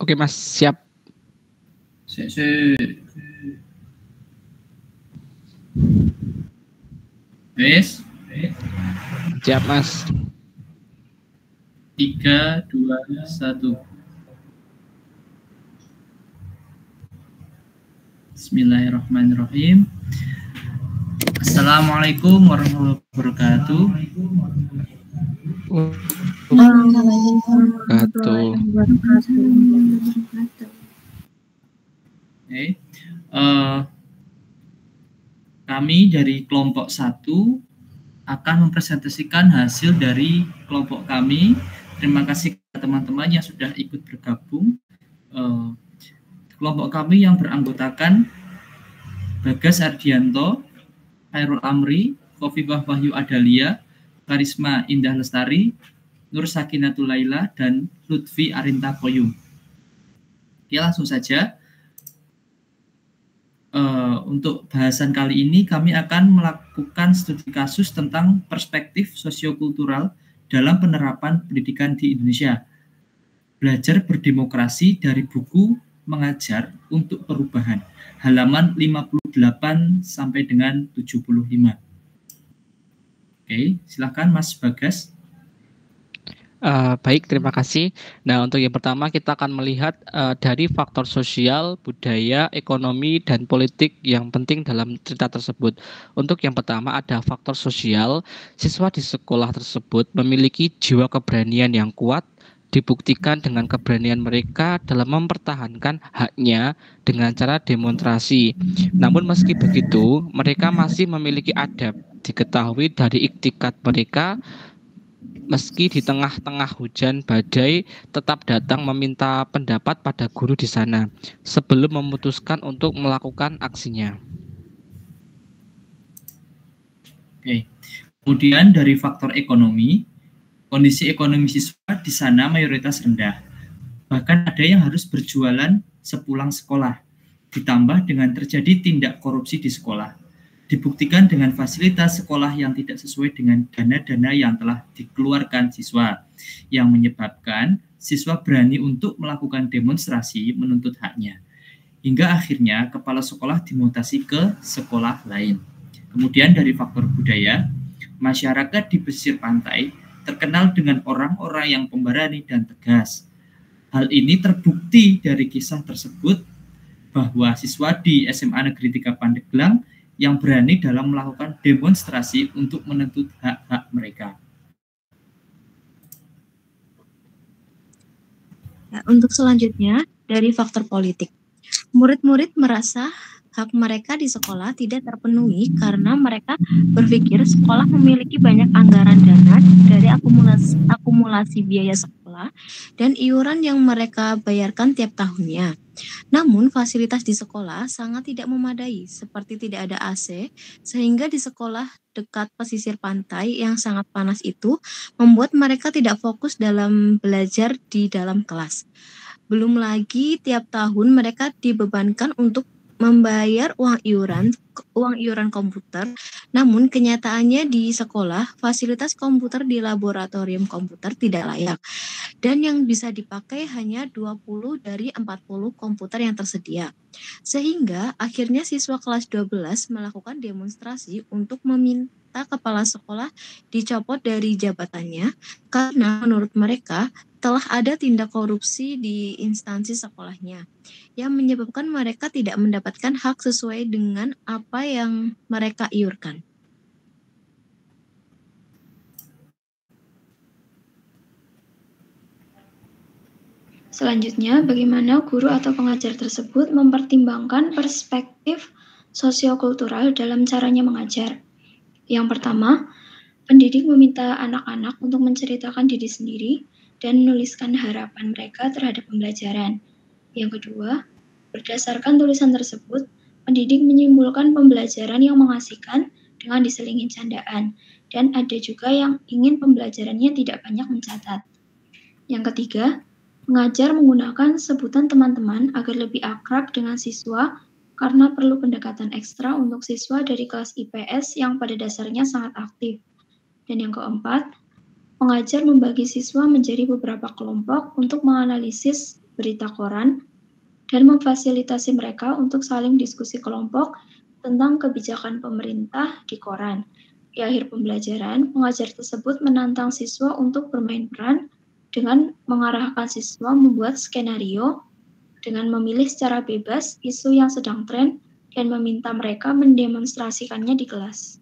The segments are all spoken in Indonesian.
Oke Mas, siap. Wes. Siap Mas. 3, 2, 1. Bismillahirrahmanirrahim. Assalamualaikum warahmatullahi wabarakatuh. Okay. Kami dari kelompok 1 akan mempresentasikan hasil dari kelompok kami. Terima kasih kepada teman-teman yang sudah ikut bergabung. Kelompok kami yang beranggotakan Bagas Ardianto, Khairul Amri, Khofifah Wahyu Adalia, Karisma Indah Lestari, Nur Sakinatul Laila, dan Lutfi Arinta Koyum. Oke, langsung saja. Untuk bahasan kali ini kami akan melakukan studi kasus tentang perspektif sosiokultural dalam penerapan pendidikan di Indonesia. Belajar berdemokrasi dari buku Mengajar untuk Perubahan, halaman 58 sampai dengan 75. Oke, silakan Mas Bagas. Baik, terima kasih. Nah, untuk yang pertama kita akan melihat dari faktor sosial, budaya, ekonomi, dan politik yang penting dalam cerita tersebut. Untuk yang pertama ada faktor sosial. Siswa di sekolah tersebut memiliki jiwa keberanian yang kuat, dibuktikan dengan keberanian mereka dalam mempertahankan haknya dengan cara demonstrasi. Namun meski begitu, mereka masih memiliki adab. Diketahui dari iktikat mereka, meski di tengah-tengah hujan badai, tetap datang meminta pendapat pada guru di sana sebelum memutuskan untuk melakukan aksinya. Oke. Kemudian dari faktor ekonomi, kondisi ekonomi siswa di sana mayoritas rendah. Bahkan ada yang harus berjualan sepulang sekolah, ditambah dengan terjadi tindak korupsi di sekolah. Dibuktikan dengan fasilitas sekolah yang tidak sesuai dengan dana-dana yang telah dikeluarkan siswa, yang menyebabkan siswa berani untuk melakukan demonstrasi menuntut haknya. Hingga akhirnya kepala sekolah dimutasi ke sekolah lain. Kemudian dari faktor budaya, masyarakat di pesisir pantai terkenal dengan orang-orang yang pemberani dan tegas. Hal ini terbukti dari kisah tersebut bahwa siswa di SMA Negeri 3 Pandeglang yang berani dalam melakukan demonstrasi untuk menuntut hak-hak mereka. Ya, untuk selanjutnya, dari faktor politik. Murid-murid merasa hak mereka di sekolah tidak terpenuhi karena mereka berpikir sekolah memiliki banyak anggaran dana dari akumulasi biaya sekolah dan iuran yang mereka bayarkan tiap tahunnya. Namun fasilitas di sekolah sangat tidak memadai, seperti tidak ada AC, sehingga di sekolah dekat pesisir pantai yang sangat panas itu membuat mereka tidak fokus dalam belajar di dalam kelas. Belum lagi tiap tahun mereka dibebankan untuk membayar uang iuran komputer. Namun kenyataannya di sekolah fasilitas komputer di laboratorium komputer tidak layak. Dan yang bisa dipakai hanya 20 dari 40 komputer yang tersedia. Sehingga akhirnya siswa kelas 12 melakukan demonstrasi untuk meminta kepala sekolah dicopot dari jabatannya karena menurut mereka telah ada tindak korupsi di instansi sekolahnya yang menyebabkan mereka tidak mendapatkan hak sesuai dengan apa yang mereka iurkan. Selanjutnya, bagaimana guru atau pengajar tersebut mempertimbangkan perspektif sosiokultural dalam caranya mengajar. Yang pertama, pendidik meminta anak-anak untuk menceritakan diri sendiri dan menuliskan harapan mereka terhadap pembelajaran. Yang kedua, berdasarkan tulisan tersebut, pendidik menyimpulkan pembelajaran yang mengasihkan dengan diselingi candaan, dan ada juga yang ingin pembelajarannya tidak banyak mencatat. Yang ketiga, pengajar menggunakan sebutan teman-teman agar lebih akrab dengan siswa karena perlu pendekatan ekstra untuk siswa dari kelas IPS yang pada dasarnya sangat aktif. Dan yang keempat, pengajar membagi siswa menjadi beberapa kelompok untuk menganalisis berita koran, dan memfasilitasi mereka untuk saling diskusi kelompok tentang kebijakan pemerintah di koran. Di akhir pembelajaran, pengajar tersebut menantang siswa untuk bermain peran dengan mengarahkan siswa membuat skenario dengan memilih secara bebas isu yang sedang tren dan meminta mereka mendemonstrasikannya di kelas.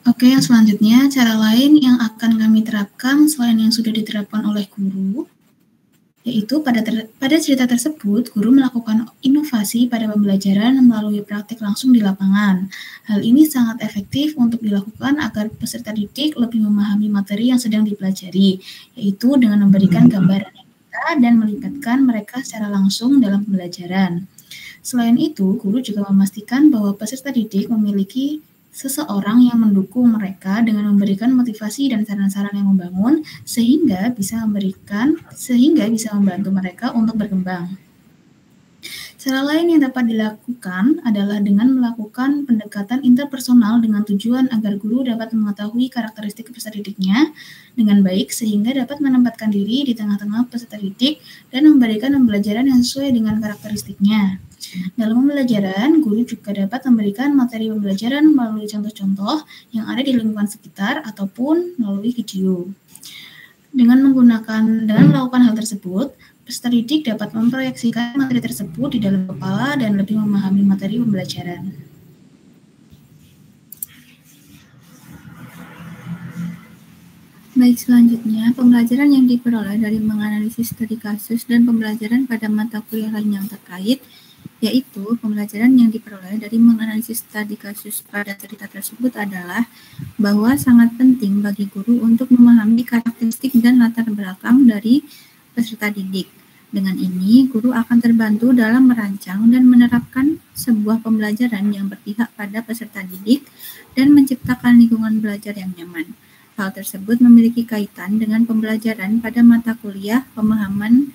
Oke, yang selanjutnya cara lain yang akan kami terapkan selain yang sudah diterapkan oleh guru, yaitu pada cerita tersebut, guru melakukan inovasi pada pembelajaran melalui praktik langsung di lapangan. Hal ini sangat efektif untuk dilakukan agar peserta didik lebih memahami materi yang sedang dipelajari, yaitu dengan memberikan gambaran yang nyata dan melibatkan mereka secara langsung dalam pembelajaran. Selain itu, guru juga memastikan bahwa peserta didik memiliki seseorang yang mendukung mereka dengan memberikan motivasi dan saran-saran yang membangun sehingga bisa membantu mereka untuk berkembang. Cara lain yang dapat dilakukan adalah dengan melakukan pendekatan interpersonal dengan tujuan agar guru dapat mengetahui karakteristik peserta didiknya dengan baik sehingga dapat menempatkan diri di tengah-tengah peserta didik dan memberikan pembelajaran yang sesuai dengan karakteristiknya. Dalam pembelajaran, guru juga dapat memberikan materi pembelajaran melalui contoh-contoh yang ada di lingkungan sekitar ataupun melalui video. Dengan melakukan hal tersebut, peserta didik dapat memproyeksikan materi tersebut di dalam kepala dan lebih memahami materi pembelajaran. Baik, selanjutnya, pembelajaran yang diperoleh dari menganalisis studi kasus dan pembelajaran pada mata kuliah lain yang terkait, yaitu pembelajaran yang diperoleh dari menganalisis studi kasus pada cerita tersebut adalah bahwa sangat penting bagi guru untuk memahami karakteristik dan latar belakang dari peserta didik. Dengan ini, guru akan terbantu dalam merancang dan menerapkan sebuah pembelajaran yang berpihak pada peserta didik dan menciptakan lingkungan belajar yang nyaman. Hal tersebut memiliki kaitan dengan pembelajaran pada mata kuliah pemahaman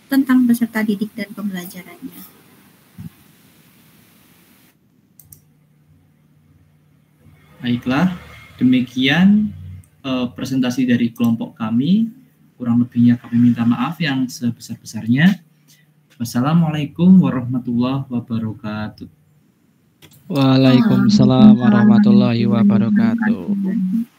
tentang peserta didik dan pembelajarannya. Baiklah, demikian presentasi dari kelompok kami. Kurang lebihnya kami minta maaf yang sebesar-besarnya. Wassalamualaikum warahmatullahi wabarakatuh. Waalaikumsalam warahmatullahi wabarakatuh.